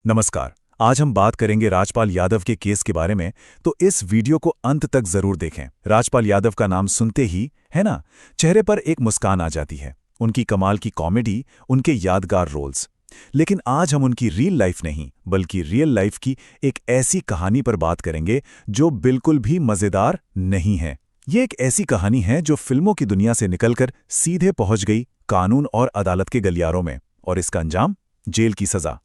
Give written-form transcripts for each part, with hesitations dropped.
नमस्कार। आज हम बात करेंगे राजपाल यादव के केस के बारे में, तो इस वीडियो को अंत तक जरूर देखें। राजपाल यादव का नाम सुनते ही, है ना, चेहरे पर एक मुस्कान आ जाती है। उनकी कमाल की कॉमेडी, उनके यादगार रोल्स। लेकिन आज हम उनकी रियल लाइफ नहीं, बल्कि रियल लाइफ की एक ऐसी कहानी पर बात करेंगे जो बिल्कुल भी मजेदार नहीं है। ये एक ऐसी कहानी है जो फिल्मों की दुनिया से निकलकर सीधे पहुंच गई कानून और अदालत के गलियारों में, और इसका अंजाम जेल की सजा।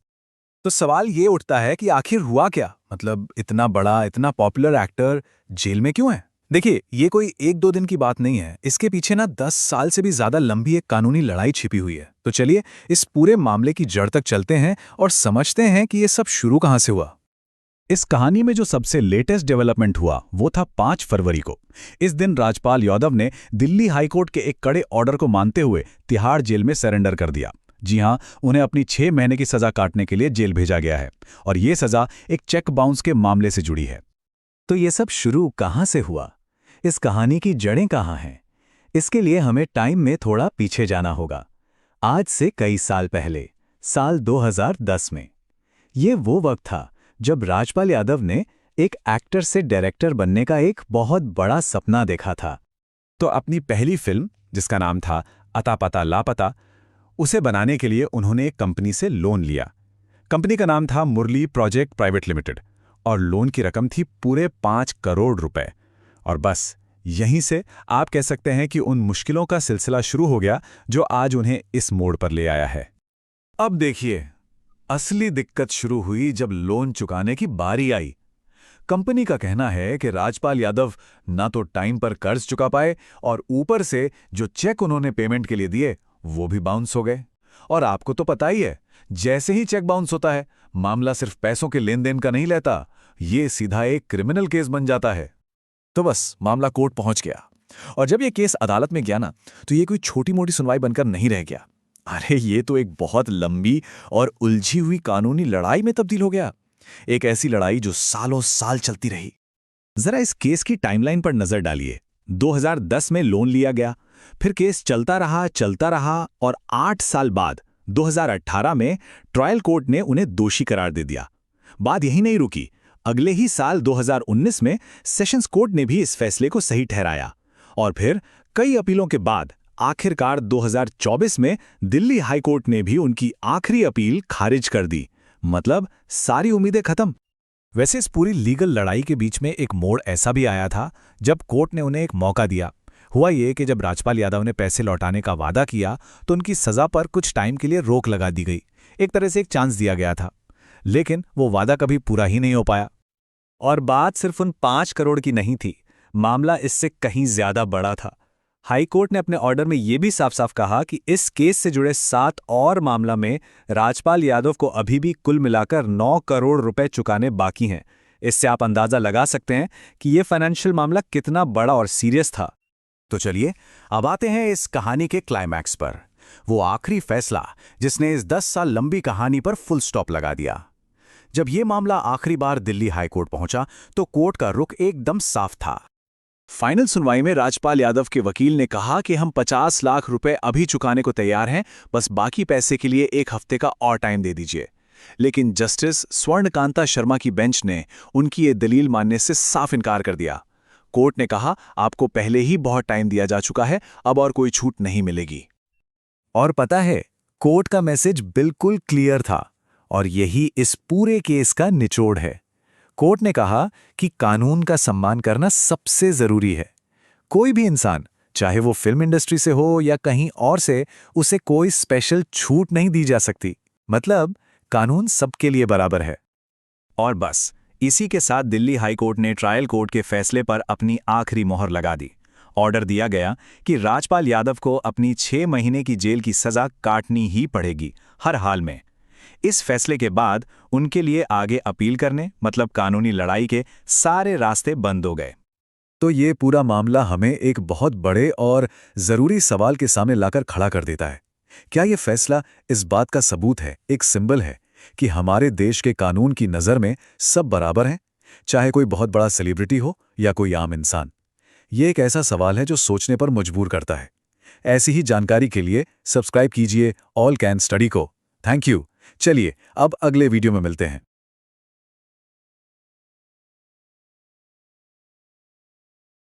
तो सवाल ये उठता है कि आखिर हुआ क्या? मतलब इतना बड़ा, इतना पॉपुलर एक्टर जेल में क्यों है? देखिए, ये कोई एक दो दिन की बात नहीं है। इसके पीछे ना 10 साल से भी ज्यादा लंबी एक कानूनी लड़ाई छिपी हुई है। तो चलिए इस पूरे मामले की जड़ तक चलते हैं और समझते हैं कि ये सब शुरू कहां से हुआ। इस कहानी में जो सबसे लेटेस्ट डेवलपमेंट हुआ वो था 5 फरवरी को। इस दिन राजपाल यादव ने दिल्ली हाईकोर्ट के एक कड़े ऑर्डर को मानते हुए तिहाड़ जेल में सरेंडर कर दिया। जी हां, उन्हें अपनी 6 महीने की सजा काटने के लिए जेल भेजा गया है, और ये सजा एक चेक बाउंस के मामले से जुड़ी है। तो ये सब शुरू कहां से हुआ? इस कहानी की जड़ें कहां हैं? इसके लिए हमें टाइम में थोड़ा पीछे जाना होगा। आज से कई साल पहले, साल 2010 में। ये वो वक्त था जब राजपाल यादव ने एक एक्टर से डायरेक्टर बनने का एक बहुत बड़ा सपना देखा था। तो अपनी पहली फिल्म, जिसका नाम था अता पता लापता, उसे बनाने के लिए उन्होंने एक कंपनी से लोन लिया। कंपनी का नाम था मुरली प्रोजेक्ट प्राइवेट लिमिटेड, और लोन की रकम थी पूरे 5 करोड़ रुपए। और बस यहीं से आप कह सकते हैं कि उन मुश्किलों का सिलसिला शुरू हो गया जो आज उन्हें इस मोड़ पर ले आया है। अब देखिए, असली दिक्कत शुरू हुई जब लोन चुकाने की बारी आई। कंपनी का कहना है कि राजपाल यादव ना तो टाइम पर कर्ज चुका पाए, और ऊपर से जो चेक उन्होंने पेमेंट के लिए दिए वो भी बाउंस हो गए। और आपको तो पता ही है, जैसे ही चेक बाउंस होता है, मामला सिर्फ पैसों के लेन देन का नहीं रहता, ये सीधा एक क्रिमिनल केस बन जाता है। तो बस मामला कोर्ट पहुंच गया, और जब ये केस अदालत में गया ना, तो ये कोई छोटी मोटी सुनवाई बनकर नहीं रह गया। अरे ये तो एक बहुत लंबी और उलझी हुई कानूनी लड़ाई में तब्दील हो गया। एक ऐसी लड़ाई जो सालों साल चलती रही। जरा इस केस की टाइमलाइन पर नजर डालिए। 2010 में लोन लिया गया, फिर केस चलता रहा, और 8 साल बाद 2018 में ट्रायल कोर्ट ने उन्हें दोषी करार दे दिया। बात यही नहीं रुकी। अगले ही साल 2019 में सेशंस कोर्ट ने भी इस फैसले को सही ठहराया, और फिर कई अपीलों के बाद आखिरकार 2024 में दिल्ली हाईकोर्ट ने भी उनकी आखिरी अपील खारिज कर दी। मतलब सारी उम्मीदें खत्म। वैसे इस पूरी लीगल लड़ाई के बीच में एक मोड़ ऐसा भी आया था जब कोर्ट ने उन्हें एक मौका दिया। हुआ ये कि जब राजपाल यादव ने पैसे लौटाने का वादा किया, तो उनकी सजा पर कुछ टाइम के लिए रोक लगा दी गई। एक तरह से एक चांस दिया गया था, लेकिन वो वादा कभी पूरा ही नहीं हो पाया। और बात सिर्फ उन 5 करोड़ की नहीं थी, मामला इससे कहीं ज्यादा बड़ा था। हाईकोर्ट ने अपने ऑर्डर में यह भी साफ साफ कहा कि इस केस से जुड़े 7 और मामला में राजपाल यादव को अभी भी कुल मिलाकर 9 करोड़ रुपए चुकाने बाकी हैं। इससे आप अंदाजा लगा सकते हैं कि यह फाइनेंशियल मामला कितना बड़ा और सीरियस था। तो चलिए अब आते हैं इस कहानी के क्लाइमैक्स पर, वो आखिरी फैसला जिसने इस 10 साल लंबी कहानी पर फुल स्टॉप लगा दिया। जब ये मामला आखिरी बार दिल्ली हाईकोर्ट पहुंचा, तो कोर्ट का रुख एकदम साफ था। फाइनल सुनवाई में राजपाल यादव के वकील ने कहा कि हम 50 लाख रुपए अभी चुकाने को तैयार हैं, बस बाकी पैसे के लिए 1 हफ्ते का और टाइम दे दीजिए। लेकिन जस्टिस स्वर्णकांता शर्मा की बेंच ने उनकी ये दलील मानने से साफ इनकार कर दिया। कोर्ट ने कहा, आपको पहले ही बहुत टाइम दिया जा चुका है, अब और कोई छूट नहीं मिलेगी। और पता है, कोर्ट का मैसेज बिल्कुल क्लियर था, और यही इस पूरे केस का निचोड़ है। कोर्ट ने कहा कि कानून का सम्मान करना सबसे जरूरी है। कोई भी इंसान, चाहे वो फिल्म इंडस्ट्री से हो या कहीं और से, उसे कोई स्पेशल छूट नहीं दी जा सकती। मतलब कानून सबके लिए बराबर है। और बस इसी के साथ दिल्ली हाईकोर्ट ने ट्रायल कोर्ट के फैसले पर अपनी आखिरी मोहर लगा दी। ऑर्डर दिया गया कि राजपाल यादव को अपनी 6 महीने की जेल की सजा काटनी ही पड़ेगी, हर हाल में। इस फैसले के बाद उनके लिए आगे अपील करने, मतलब कानूनी लड़ाई के सारे रास्ते बंद हो गए। तो ये पूरा मामला हमें एक बहुत बड़े और जरूरी सवाल के सामने लाकर खड़ा कर देता है। क्या ये फैसला इस बात का सबूत है, एक सिंबल है कि हमारे देश के कानून की नज़र में सब बराबर हैं, चाहे कोई बहुत बड़ा सेलिब्रिटी हो या कोई आम इंसान? ये एक ऐसा सवाल है जो सोचने पर मजबूर करता है। ऐसी ही जानकारी के लिए सब्सक्राइब कीजिए ऑल कैन स्टडी को। Thank you. चलिए अब अगले वीडियो में मिलते हैं।